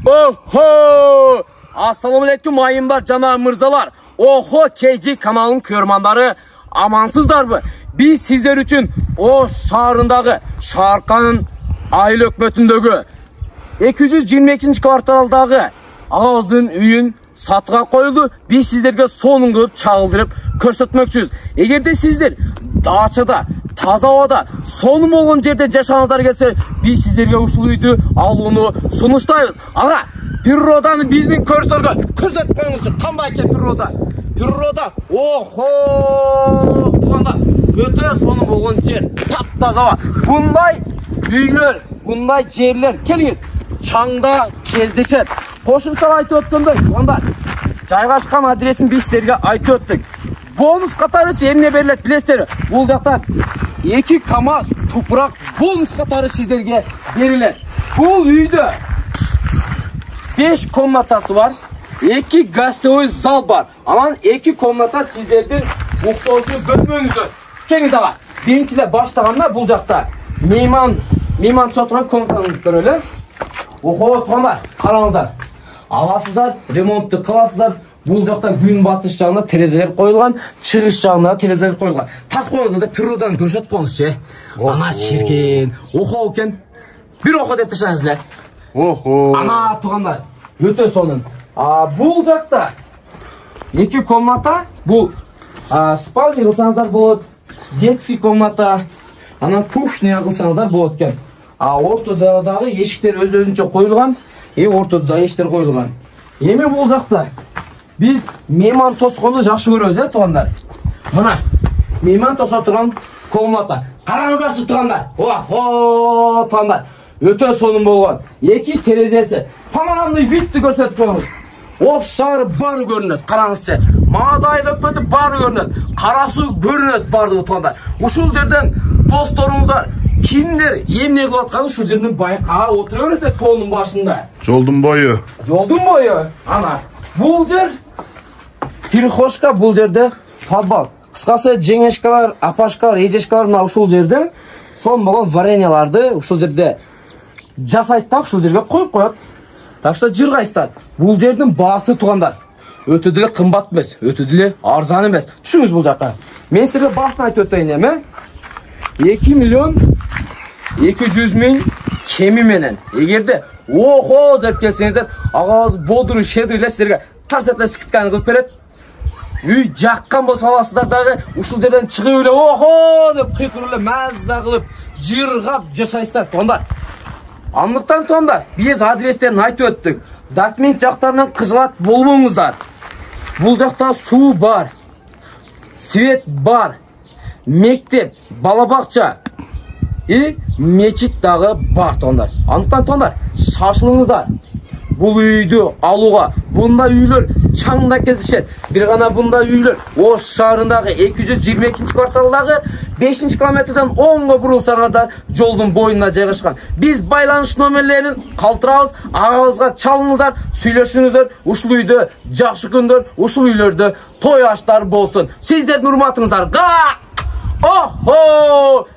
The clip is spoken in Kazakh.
Oho! Assalamualaikum ayımlar, cana mırzalar. Oho KG kanalının körmanları, amansızlar mı? Biz sizler için o şarındağı, Şarkan'ın aile hükmetindeki 222. kvartaldağı ağızın üyün satığa koyuldu. Biz sizlerge sonun kılıp çağıldırıp körsetmekçiyiz. Eğer de sizler dağçada, taza havada, sonum olan yerde yaşanızlar gelse biz sizlerge uşuluydu alını sunuştayız. Ağa, Pirrodanı bizden körsetmemiz için kandayken Pirroda, oho, tuğanda öte sonum olan yer taptaza var. Bunday üyler, bunday yerler, keliniz çаңда кездесет. Qo'shimcha aytib o'tganda, onda joylashgan adresin biz sizlarga aytib o'tdik. Bonus qatori emne beriladi bilasizlar. Bu yoqda 2 kamaz toprak bonus qatori sizlarga beriladi. Bu uyda 5 komnatası var. 2 gastovoy zal var. Aman 2 komnata sizlerden muhtaçı bölmeniz var. Keniz ağa. Birinchilar başlaganda bu yoqda mehmon soturan komnatanız öyle. Oho tuğanlar, qarаңыздар. Аласыздар, ремонтты қыласыздар. Бұл жақта gün батыш жағына терезелер қойылған, шығыс жағына терезелер қойылған. Тас қойыңыздар да Pirrodan көрсетіп қойыңыз ше. Ана шеркен, охо екен. Bir охо деп тастаңыздар. Охо. Ана туғандар, өте соның. Бұл жақта 2 комната, бұл спальня қылсаңыздар болады, детский комната, ана кухня қылсаңыздар болады екен. Ортадағы ешіктер өз-өзінше қойылған, ортада ештер қойылған. Еме бұл жақта біз мейман тосқанды жақсы көреміз, туғандар. Мына мейман тоса тұрған комната. Қараңыздаршы туғандар. Охо, туғандар. Өте соның болған. 2 терезесі. Панорамный видті көрсетіп қойыңыз. Оқшары бары көрінеді. Қараңызшы. Мадайлы өтпеті бары көрінеді. Қарасы көрінеді барды туғандар. Ушыл жерден достарыңыздар kimler emne kılıp atkanı şu жерден байқаға отыра бересіздер тоның башында. Жолдың бойы. Жолдың бойы. Ана. Бұл жер перехожка, бұл жерде подвал. Қысқасы жеңешкалар, апашкалар, ежешкалар мына ушул жерде сон болған вареньяларды ушул жерде жасайды да ушул жерге қойып қояды. Так что жырғайсыздар. Бұл жердің басы туғандар. Өте деле қымбат емес, өте деле арзан емес. Түшіңіз бұл жаққа. Мен сізге басын айтып өтейін еме. 2 миллион 200 000 кеми менен. Егерде охо деп келсеңіздер, ағауыз бодыру шедірілер сіздерге тарс етлер сікітканы қылып береді. Үй жаққан болса аласыздар дағы, ушыл жерден шығып өлі охо деп қиқырылы мәзза қылып, жырғап жасайсыздар. Туғандар. Анықтан туғандар, біз адрестерін айтып өттік. Документ жақтарынан қыжылат болмаңыздар. Бұл жақта су бар, свет бар, мектеп, балабақша мечит дағы бар туғандар. Анықтан туғандар, шашылыңыздар. Бұл үйді алуға, бұнда үйлер чаңда кездеседі. Bir ғана бұнда үйлер Ош шарындағы 222 кварталдағы 5 километрден 10-ға бұрылсаңыздар жолдың бойына жайғашқан. Біз байланыш номерлерін қалтырамыз, ағаңызға чалыңыздар, сөйлесіңіздер, ушыл үйді жақсы күндер, ушыл үйлерді той аштар болсын. Сіздердің урматыңыздар. Охо!